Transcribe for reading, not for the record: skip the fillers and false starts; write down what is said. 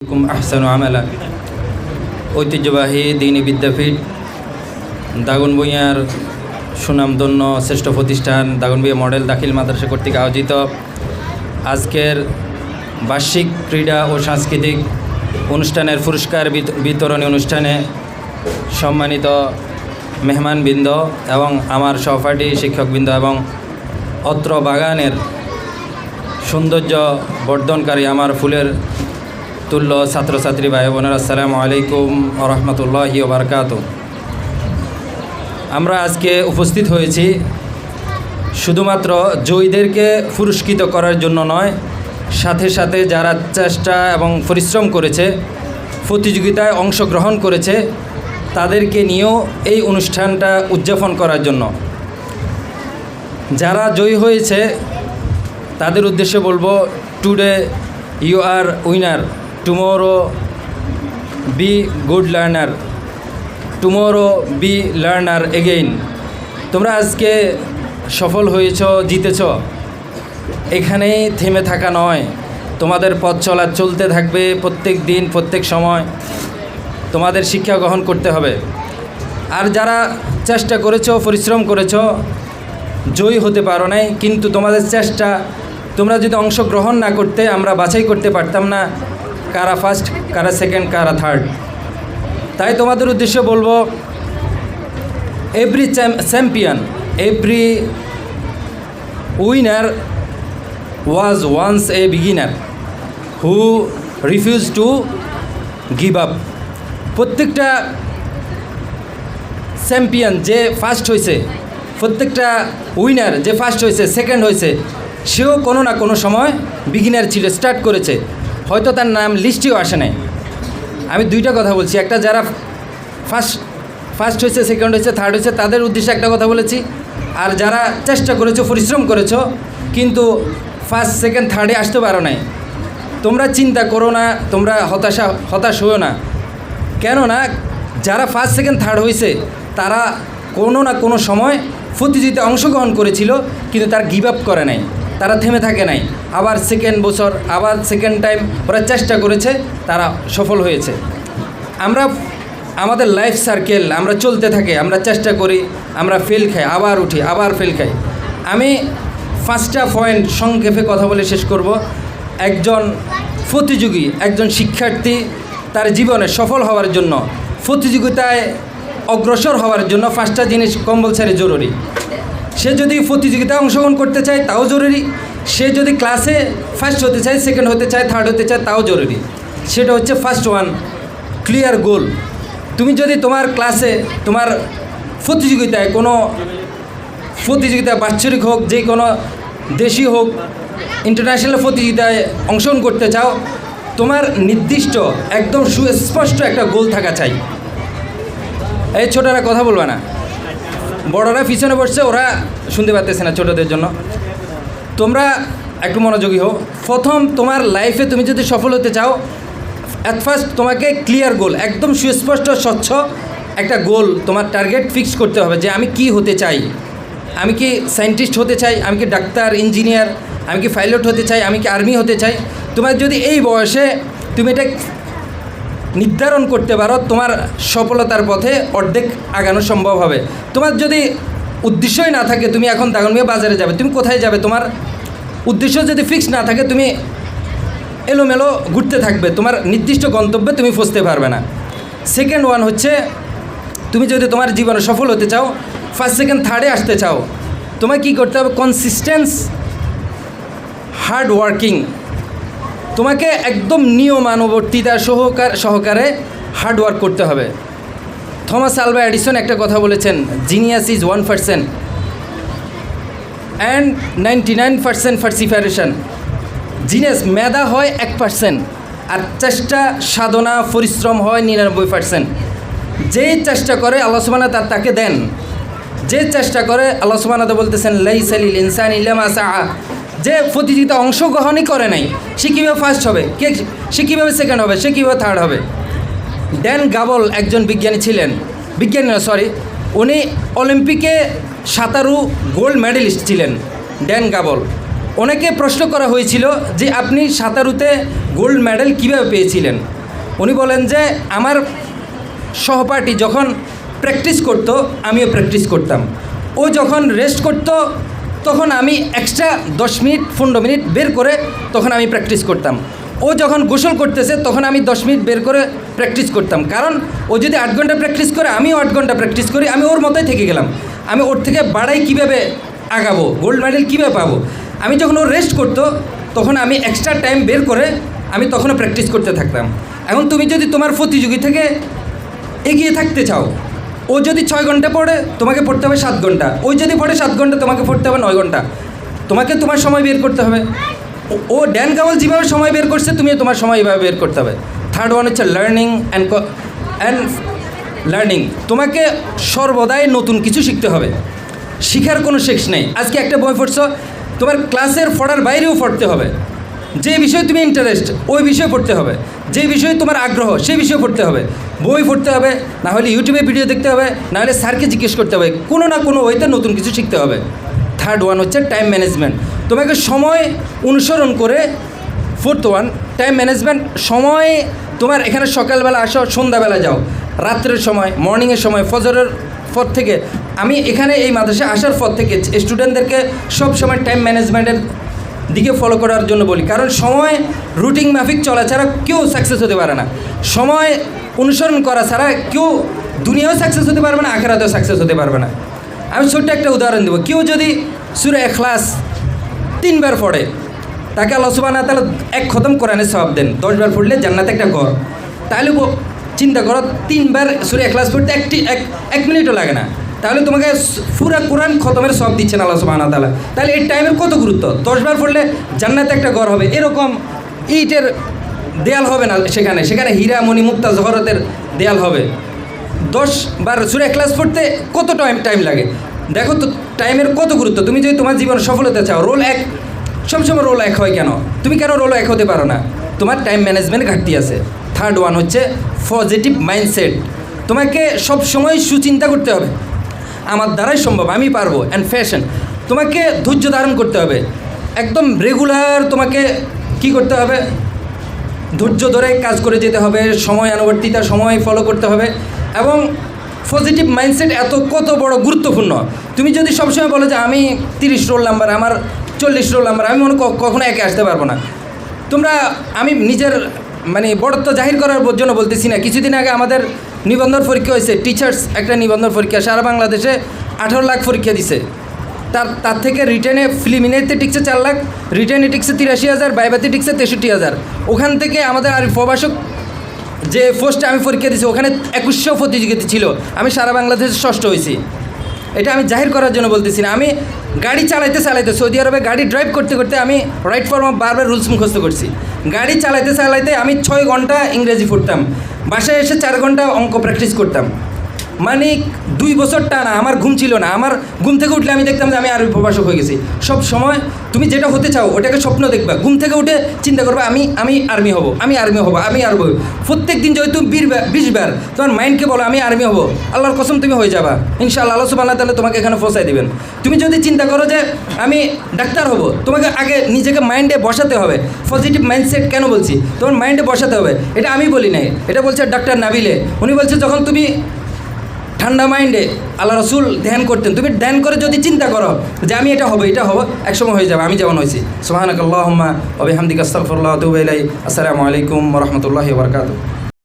আহসানু আমালা ঐতিহ্যবাহী দ্বীনি বিদ্যাপীঠ দাগনভূঞার সুনামধন্য শ্রেষ্ঠ প্রতিষ্ঠান দাগনভূঞা মডেল দাখিল মাদ্রাসা কর্তৃক আয়োজিত আজকের বার্ষিক ক্রীড়া ও সাংস্কৃতিক অনুষ্ঠানের পুরস্কার বিতরণী অনুষ্ঠানে সম্মানিত মেহমানবৃন্দ এবং আমার সহপাঠী শিক্ষকবৃন্দ এবং অত্র বাগানের সৌন্দর্য বর্ধনকারী আমার ফুলের তুল্য ছাত্রছাত্রী ভাই বোনেরা, আসসালামু আলাইকুম ওয়া রাহমাতুল্লাহি ওয়া বারাকাতুহু। আমরা আজকে উপস্থিত হয়েছি শুধুমাত্র জয়ীদেরকে পুরস্কৃত করার জন্য নয়, সাথে সাথে যারা চেষ্টা এবং পরিশ্রম করেছে, প্রতিযোগিতায় অংশগ্রহণ করেছে, তাদেরকে নিয়েও এই অনুষ্ঠানটা উদযাপন করার জন্য। যারা জয়ী হয়েছে তাদের উদ্দেশ্যে বলবো, today you are winner, tomorrow be good learner, tomorrow be learner again. তোমরা আজকে সফল হয়েছ, জিতেছ, এখানেই থেমে থাকা নয়, তোমাদের পথ চলা চলতে থাকবে। প্রত্যেক দিন প্রত্যেক সময় তোমাদের শিক্ষা গ্রহণ করতে হবে। আর যারা চেষ্টা করেছো, পরিশ্রম করেছো, জয়ী হতে পারো নাই, কিন্তু তোমাদের চেষ্টা, তোমরা যদি অংশগ্রহণ না করতে আমরা বাছাই করতে পারতাম না কারা ফার্স্ট, কারা সেকেন্ড, কারা থার্ড। তাই তোমাদের উদ্দেশ্যে বলবো, every champion, every winner was once a beginner who refuse to give up. প্রত্যেকটা চ্যাম্পিয়ন যে ফার্স্ট হয়েছে, প্রত্যেকটা উইনার যে ফার্স্ট হয়েছে, সেকেন্ড হয়েছে, সেও কোনো না কোনো সময় বিগিনার ছিল, স্টার্ট করেছে, হয়তো তার নাম লিস্টেও আসে নাই। আমি দুইটা কথা বলছি, একটা যারা ফার্স্ট হয়েছে, সেকেন্ড হয়েছে, থার্ড হয়েছে, তাদের উদ্দেশ্যে একটা কথা বলেছি। আর যারা চেষ্টা করেছো, পরিশ্রম করেছো, কিন্তু ফার্স্ট সেকেন্ড থার্ডে আসতে পারো নাই, তোমরা চিন্তা করো না, তোমরা হতাশ হও না। কেননা যারা ফার্স্ট সেকেন্ড থার্ড হয়েছে তারা কোনো না কোনো সময় প্রতিযোগিতায় অংশগ্রহণ করেছিল, কিন্তু তারা গিভ আপ করে নাই, তারা থেমে থাকে নাই। আবার সেকেন্ড বছর, আবার সেকেন্ড টাইম ওরা চেষ্টা করেছে, তারা সফল হয়েছে। আমরা আমাদের লাইফ সার্কেল, আমরা চলতে থাকি, আমরা চেষ্টা করি, আমরা ফেল খাই, আবার উঠি, আবার ফেল খাই। আমি 5টা পয়েন্ট সংক্ষেপে কথা বলে শেষ করব। একজন প্রতিযোগী, একজন শিক্ষার্থী তার জীবনে সফল হওয়ার জন্য, প্রতিযোগিতায় অগ্রসর হওয়ার জন্য 5টা জিনিস কম্পালসারি জরুরি। সে যদি প্রতিযোগিতায় অংশগ্রহণ করতে চায় তাও জরুরি, সে যদি ক্লাসে ফার্স্ট হতে চায়, সেকেন্ড হতে চায়, থার্ড হতে চায়, তাও জরুরি। সেটা হচ্ছে ফার্স্ট ওয়ান, ক্লিয়ার গোল। তুমি যদি তোমার ক্লাসে, তোমার প্রতিযোগিতায়, কোনো প্রতিযোগিতা বাৎসরিক হোক, যে কোনো দেশি হোক, ইন্টারন্যাশনাল প্রতিযোগিতায় অংশগ্রহণ করতে চাও, তোমার নির্দিষ্ট একদম সুস্পষ্ট একটা গোল থাকা চাই। এই ছোটরা কথা বলবে না, বড়রা পিছনে বসছে, ওরা শুনতে পারতেছে না ছোটদের জন্য। তোমরা একটু মনোযোগী হও। প্রথম, তোমার লাইফে তুমি যদি সফল হতে চাও, অ্যাট ফার্স্ট তোমাকে ক্লিয়ার গোল, একদম সুস্পষ্ট স্বচ্ছ একটা গোল, তোমার টার্গেট ফিক্স করতে হবে যে আমি কি হতে চাই। আমি কি সায়েন্টিস্ট হতে চাই, আমি কি ডাক্তার, ইঞ্জিনিয়ার, আমি কি পাইলট হতে চাই, আমি কি আর্মি হতে চাই। তোমার যদি এই বয়সে তুমি এটা নির্ধারণ করতে পারো, তোমার সফলতার পথে অর্ধেক আগানো সম্ভব হবে। তোমার যদি উদ্দেশ্যই না থাকে, তুমি এখন দাগনভূঞা বাজারে যাবে, তুমি কোথায় যাবে, তোমার উদ্দেশ্য যদি ফিক্স না থাকে, তুমি এলোমেলো ঘুরতে থাকবে, তোমার নির্দিষ্ট গন্তব্যে তুমি পৌঁছতে পারবে না। সেকেন্ড ওয়ান হচ্ছে, তুমি যদি তোমার জীবনে সফল হতে চাও, ফার্স্ট সেকেন্ড থার্ডে আসতে চাও, তোমায় কী করতে হবে, কনসিস্টেন্স, হার্ড ওয়ার্কিং। তোমাকে একদম নিয়মানুবর্তিতা সহকারে হার্ড ওয়ার্ক করতে হবে। থমাস আলভা এডিসন একটা কথা বলেছেন, জিনিয়াস ইজ 1% অ্যান্ড 99% পারসিভারেশন। জিনিয়াস, মেধা হয় 1%, আর চেষ্টা, সাধনা, পরিশ্রম হয় 99%। যেই চেষ্টা করে আল্লাহ সুবহানাহু ওয়া তাআলা তাকে দেন, যে চেষ্টা করে আল্লাহ সুবহানাহু ওয়া তাআলা বলতেছেন, লাইসা লিল ইনসানি ইল্লা মা সাআ। যে প্রতিযোগিতা অংশগ্রহণই করে নাই, সে কীভাবে ফার্স্ট হবে, সে কীভাবে সেকেন্ড হবে, সে কীভাবে থার্ড হবে। ড্যান গাবল একজন বিজ্ঞানী ছিলেন, উনি অলিম্পিকে সাঁতারু গোল্ড মেডেলিস্ট ছিলেন, ড্যান গাবল। ওনাকে প্রশ্ন করা হয়েছিল যে আপনি সাঁতারুতে গোল্ড মেডেল কীভাবে পেয়েছিলেন। উনি বলেন যে আমার সহপাঠী যখন প্র্যাকটিস করতো আমিও প্র্যাকটিস করতাম, ও যখন রেস্ট করতো তখন আমি এক্সট্রা 10 মিনিট 15 মিনিট বের করে তখন আমি প্র্যাকটিস করতাম। ও যখন গোসল করতেছে তখন আমি 10 মিনিট বের করে প্র্যাকটিস করতাম, কারণ ও যদি 8 ঘন্টা প্র্যাকটিস করে আমিও 8 ঘন্টা প্র্যাকটিস করি, আমি ওর মতোই থেকে গেলাম। আমি ওর থেকে বাড়াই কীভাবে আগাবো, গোল্ড মেডেল কীভাবে পাবো। আমি যখন ও রেস্ট করতো তখন আমি এক্সট্রা টাইম বের করে আমি তখনও প্র্যাকটিস করতে থাকতাম। এখন তুমি যদি তোমার প্রতিযোগী থেকে এগিয়ে থাকতে চাও, ও যদি 6 ঘন্টা পড়ে তোমাকে পড়তে হবে 7 ঘন্টা, ওই যদি পড়ে 7 ঘন্টা তোমাকে পড়তে হবে 9 ঘন্টা, তোমাকে তোমার সময় বের করতে হবে। ও ড্যান কাওয়াল যেভাবে সময় বের করছে তুমিও তোমার সময় এভাবে বের করতে হবে। থার্ড ওয়ান হচ্ছে লার্নিং অ্যান্ড লার্নিং। তোমাকে সর্বদাই নতুন কিছু শিখতে হবে, শিখার কোনো শেষ নেই। আজকে একটা বই পড়ছো, তোমার ক্লাসের পড়ার বাইরেও পড়তে হবে। যে বিষয়ে তুমি ইন্টারেস্ট ওই বিষয়ে পড়তে হবে, যে বিষয়ে তোমার আগ্রহ সেই বিষয়ে পড়তে হবে, বই পড়তে হবে, না হলে ইউটিউবে ভিডিও দেখতে হবে, না হলে স্যারকে জিজ্ঞেস করতে হবে, কোনো না কোনো ওয়েতে নতুন কিছু শিখতে হবে। থার্ড ওয়ান হচ্ছে টাইম ম্যানেজমেন্ট। তোমাকে সময় অনুসরণ করে, ফোর্থ ওয়ান টাইম ম্যানেজমেন্ট। সময় তোমার এখানে সকালবেলা আসো, সন্ধ্যাবেলা যাও, রাত্রের সময়, মর্নিংয়ের সময়, ফজরের পর থেকে। আমি এখানে এই মাদ্রাসায় আসার পর থেকে স্টুডেন্টদেরকে সব সময় টাইম ম্যানেজমেন্টের দিকে ফলো করার জন্য বলি, কারণ সময় রুটিন মাফিক চলা ছাড়া কেউ সাকসেস হতে পারে না। সময় অনুসরণ করা ছাড়া কেউ দুনিয়াও সাকসেস হতে পারবে না, আখেরাতেও সাকসেস হতে পারবে না। আমি ছোট্ট একটা উদাহরণ দেবো। কেউ যদি সূরা ইখলাস 3 বার পড়ে, তাকে আল্লাহ সুবহানাহু ওয়া তাআলা 1 খতম কোরআনের সওয়াব দেন। 10 বার পড়লে জান্নাতে একটা ঘর। তাহলে চিন্তা করো, 3 বার সূরা ইখলাস পড়তে এক মিনিটও লাগে না, তাহলে তোমাকে পুরা কোরআন খতমের সওয়াব দিচ্ছেন আল্লাহ সুবহানাহু ওয়া তাআলা। তাহলে এই টাইমের কত গুরুত্ব। 10 বার পড়লে জান্নাতে একটা ঘর হবে, এরকম ইটের দেয়াল হবে না, সেখানে হীরা মণি মুক্তা জহরতের দেয়াল হবে। 10 বার সূরা ইখলাস পড়তে কত টাইম লাগে, দেখো তো টাইমের কত গুরুত্ব। তুমি যদি তোমার জীবনে সফল হতে চাও, রোল 1 সবসময় রোল 1 হয় কেন? তুমি কেন রোল 1 হতে পারো না? তোমার টাইম ম্যানেজমেন্ট ঘাটতি আছে। থার্ড ওয়ান হচ্ছে পজিটিভ মাইন্ডসেট। তোমাকে সব সময় সুচিন্তা করতে হবে, আমার দ্বারাই সম্ভব, আমি পারবো। অ্যান্ড ফ্যাশন, তোমাকে ধৈর্য ধারণ করতে হবে, একদম রেগুলার তোমাকে কি করতে হবে, ধৈর্য ধরে কাজ করে যেতে হবে, সময় আনুবর্তিতা, সময় ফলো করতে হবে। এবং পজিটিভ মাইন্ডসেট কত বড় গুরুত্বপূর্ণ। তুমি যদি সবসময় বলো যে আমি 30 রোল নাম্বার, আমার 40 রোল নাম্বার, আমি কখনো একে আসতে পারবো না। আমি নিজের বড়ত্ব জাহির করার জন্য বলতেছি না। কিছুদিন আগে আমাদের নিবন্ধন পরীক্ষা হয়েছে, টিচার্স একটা নিবন্ধন পরীক্ষা, সারা বাংলাদেশে 18 লাখ পরীক্ষা দিছে। তার থেকে রিটেনে প্রিলিমিনারিতে টিকছে 4 লাখ, রিটেনে টিকছে 83,000, বাইবাতে টিকছে 63,000। ওখান থেকে আমাদের আর প্রবাসক যে পোস্টে আমি পরীক্ষা দিয়েছি ওখানে 2100 প্রতিযোগিতা ছিল, আমি সারা বাংলাদেশে 6ষ্ঠ হয়েছি। এটা আমি জাহির করার জন্য বলতেছি না। আমি গাড়ি চালাইতে সৌদি আরবে গাড়ি ড্রাইভ করতে করতে আমি রাইট ফর্ম বারবার রুলস মুখস্থ করছি। গাড়ি চালাইতে আমি 6 ঘন্টা ইংরেজি পড়তাম, বাসায় এসে 4 ঘন্টা অঙ্ক প্র্যাকটিস করতাম। 2 বছর টানা আমার ঘুম ছিল না। আমার ঘুম থেকে উঠলে আমি দেখতাম যে আমি আরবি প্রভাষক হয়ে গেছি। সব সময় তুমি যেটা হতে চাও ওটাকে স্বপ্ন দেখবা, ঘুম থেকে উঠে চিন্তা করবা আমি আর্মি হব, আমি আর্মি হব, আমি আর্মি হব। প্রত্যেক দিন যদি তুমি 20 বার তোমার মাইন্ডকে বলো আমি আর্মি হব, আল্লাহর কসম তুমি হয়ে যাবা ইনশাআল্লাহ। আল্লাহ সুবহানাহু ওয়া তাআলা তোমাকে এখানে পৌঁছায় দিবেন। তুমি যদি চিন্তা করো যে আমি ডাক্তার হব, তোমাকে আগে নিজেকে মাইন্ডে বসাতে হবে। পজিটিভ মাইন্ডসেট কেন বলছি, তোমার মাইন্ডে বসাতে হবে। এটা আমি বলি নাই, এটা বলছে ডক্টর নাবিলে। উনি বলছে যখন তুমি ঠান্ডা মাইন্ডে আল্লাহ রসুল ধ্যান করতেন, তুমি ধ্যান করে যদি চিন্তা করো যে আমি এটা হবো একসময় হয়ে যাবে, আমি যেমন হয়েছি। সুবহানাকাল্লাহুম্মা ওয়া বিহামদিকা আস্তাগফিরুল্লাহ ওয়া আতুবু ইলাইহি। আসসালামু আলাইকুম ওয়া রাহমাতুল্লাহি ওয়া বারাকাতুহু।